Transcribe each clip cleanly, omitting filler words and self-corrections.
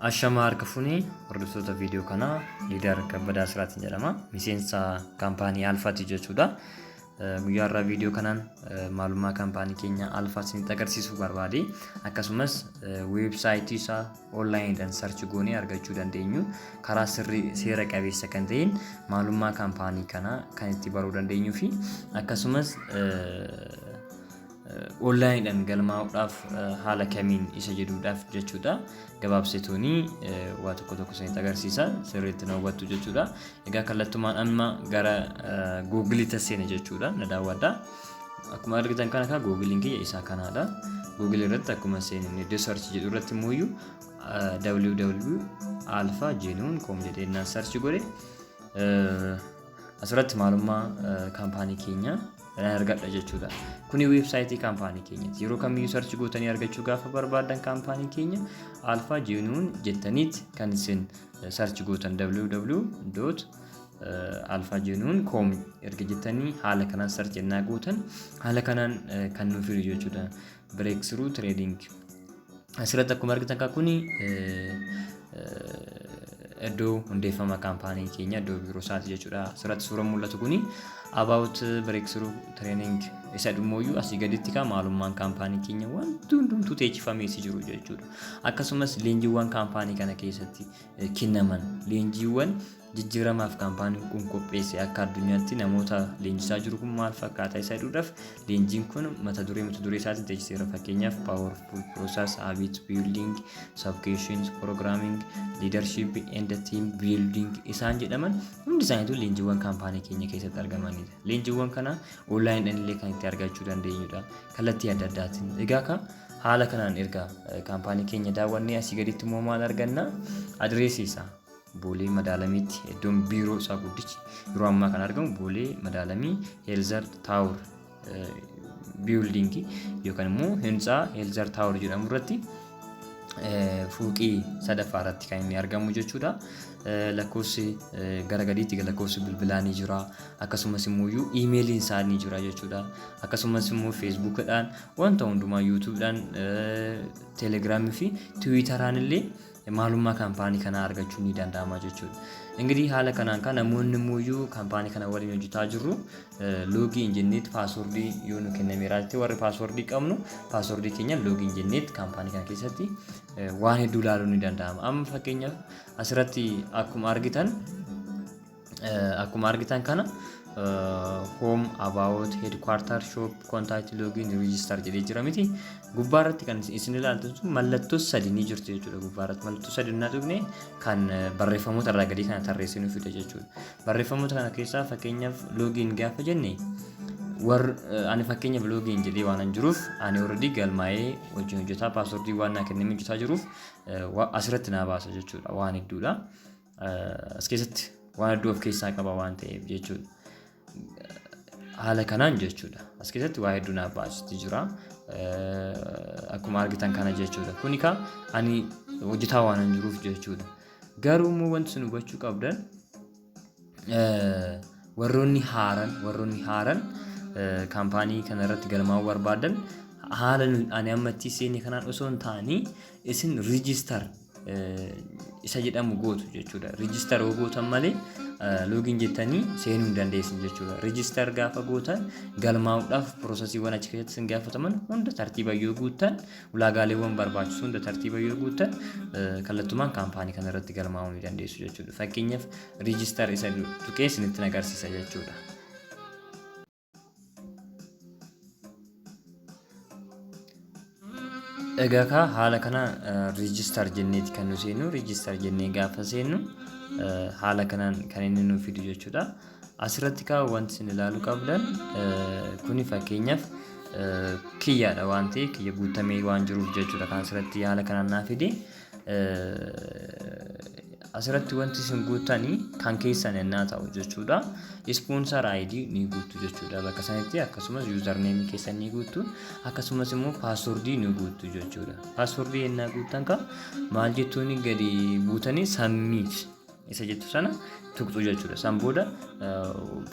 Ashama harka funii hordoftoota viidiyoo kanaa Liidar Kabbadaa Siraatiin jedhama. Miseensa kaampaanii Alfaati jechuudha. Guyyaa irraa viidiyoo kanaan maalummaa kaampaanii keenya Alfaa isinitti agarsiisuu barbaade. Akkasumas weebsaayitii isaa onlaayiniidhaan sarchi goonee argachuu dandeenyu karaa sirrii seera qabeessa kan ta'een maalummaa kaampaanii kanaa kan itti baruu dandeenyuu fi akkasumas onlaayiniidhaan galmaa'uudhaaf haala kamiin isa jedhuudhaaf jechuudha. Gabaabsitooni waa tokko isinitti agarsiisa sirriitti na hubattu jechuudha. Egaa kallattumaan amma gara Google seena jechuudha. Na daawwadha. Akkuma argitan kana ka Google kiyya isaa kanaadha. Google irratti akkuma seeninni iddoo search jedhu irratti immoo www.alphagenuine.com jedhee search godhe asirratti maalummaa kaampaanii keenya argadha jechuudha. Kuni weebsaayitii kaampaanii keenyaati. Yeroo kamiyyuu search gootanii argachuu gaafa barbaadan kaampaanii keenya Alphagenuine jettaniit kan isin search gootan www.alphagenuine.com erga jettanii haala kanaan search ennaa gootan haala kanaan kan nuuf fidu jechuudha. Breakthrough trading asirratti akkuma argitan kan kuni iddoo hundeeffama kaampaanii keenya iddoo biiroo isaati jechuudha. Asirratti suuraan mul'atu kuni about breakthrough training isa dhumooyyuu asii gaditti ka maalummaan kaampaanii keenya wanti hundumtuu teechifamee jiru jechuudha. Akkasumas leenjiiwwan kaampaanii kana keessatti kennaman leenjiiwwan jijjiiramaaf kaampaaniin kun qopheesse akka addunyaatti namoota leenjisaa jiru kun maal fakkaataa isa jedhuudhaaf leenjiin kun mata duree isaatiin teechiseera. Fakkeenyaaf powerful process habit building subconscious programming leadership and team building isaan jedhaman hundi isaaniitu leenjiiwwan kaampaanii keenya keessatti argamanidha. Leenjiiwwan kana onlaayiniidhaan illee kan itti argachuu dandeenyudha kallattii adda addaatiin. Egaa ka haala kanaan erga kaampaanii keenya daawwannee asii gaditti immoo maal arganna adreesii isaa Boolee Madaalamiitti iddoon biiroo isaa guddichi yeroo ammaa kan argamu Boolee Madaalamii Heelzar Taawur building yookaan immoo hintsaa Heelzar Taawur jedhamu irratti fuuqii sadaffaa irratti kan inni argamu jechuudha. Lakkoofsi gara gadiitti lakkoofsi bilbilaa ni jira. Akkasumas immoo iimeeliin isaa ni jira jechuudha. Akkasumas immoo feesbuukidhaan wanta hundumaa yuutuubdhaan teelegiraamii fi tiwiitaraan illee maalummaa kaampaanii kana argachuu ni danda'ama jechuudha. Ingirii haala kanaan kan namoonni immoo kaampaanii kana waliin hojjetaa jirru loogiin jenneet paaswordii yoo nu kennameera ta'e warri paaswordii qabnu paaswordii keenya loogiin jenneet kaampaanii kana keessatti waan hedduu ilaaluu ni danda'ama. Amma fakkeenyaaf asirratti akkuma argitan kana home about headquarter shop contact login register jedhee jira miti. Gubbaarratti kan isin ilaaltan mallattoo sadi ni jirti jechuudha. Gubbaarratti mallattoo sadi na tuqne kan barreeffamoota irraa gadii kana tarreessee nu fida jechuudha. Barreeffamoota kana keessaa fakkeenyaaf login gaafa jenne ani fakkeenyaaf login jedhee waan jiruuf ani already galmaa'ee wajjin hojjetaa paaswordii waan naa kenname hojjetaa jiruuf asirratti naa baasa jechuudha. Waan hedduudha. As keessatti waan hedduu of keessaa qaba waan ta'eef jechuudha. Haala kanaan jechuudha. As keessatti waa hedduu naaf baasisti jira. Akkuma argitan kana jechuudha. Kuni ka ani hojjetaa waan jiruuf jechuudha. Garuu immoo wanti sun hubachuu qabdan warroonni haaran kaampaanii kana irratti galmaa'uu barbaadan haala ani ammatti seenne kanaan osoo hin taane isin register isa jedhamu gootu jechuudha. Register yoo gootan malee login jettanii seenuu hin dandeessin jechuudha. Register gaafa gootan galmaa'uudhaaf piroosesiiwwan achi keessatti isin gaafataman hunda tartiiba yoo guuttan ulaagaaleewwan barbaachisu hunda tartiiba yoo guuttan kallattumaan kaampaanii kana irratti galmaa'uu ni dandeessu jechuudha. Fakkeenyaaf register isa tuqee isinitti agarsiisa jechuudha. Egaa ka haala kana register jenneeti kan nu seenu register jennee gaafa seenu haala kanaan kan inni nu fidu jechuudha. Asirratti ka wanti isin ilaaluu qabdan kuni fakkeenyaaf kiyyaadha waan ta'eef kiyya guutamee waan jiruuf jechuudha. Kan asirratti haala kanaan naa fide asirratti wanti isin guutanii kan keessan ennaa ta'u jechuudha. Sponsor ID ni guutu jechuudha. Bakka sanatti akkasumas username keessan ni guutu. Akkasumas immoo passwordii ni guutu jechuudha. Passwordii ennaa guutan ka maal jettuuni gadi buutanii submit isa jettu sana tuqxu jechuudha. San booda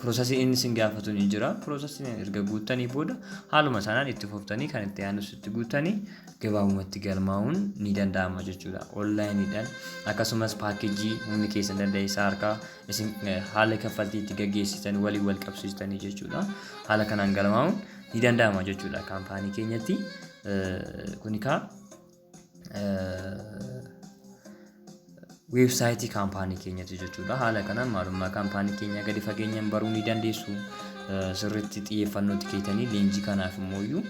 piroosesii inni isin gaafatu ni jira. Piroosesiin erga guuttanii booda haaluma sanaan itti fuftanii kan itti aanus itti guuttanii gabaabumatti galmaa'uun ni danda'ama jechuudha. Onlaayiniidhaan akkasumas paakeejii humni keessan dandeessa harkaa isin haala kaffaltii itti gaggeessitan walii wal qabsiistanii jechuudha. Haala kanaan galmaa'uun ni danda'ama jechuudha kaampaanii keenyatti. Kunikaa weebsaayitii kaampaanii keenyatti jechuudha. Haala kanaan maalummaa kaampaanii keenya gadi fageenyaan baruu ni dandeessu. Sirriitti xiyyeeffannootti keetanii leenjii kanaaf immoo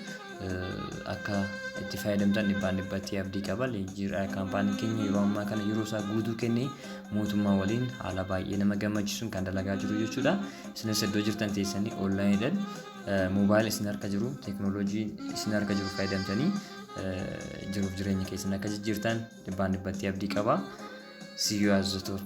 akka itti fayyadamtan dhibbatti abdii qaba. Leenjii kaampaanii keenya yeroo ammaa kana yeroo isaa guutuu kennee mootummaa waliin haala baay'ee nama gammachiisuun kan dalagaa jiru jechuudha. Isinis iddoo jirtan teessanii onlaayiniidhaan moobaayil isin harka jiru, teekinooloojii isin harka jiru fayyadamtanii jiruuf jireenya keessan akka jijjiirtan dhibbatti abdii qaba. See you at the top.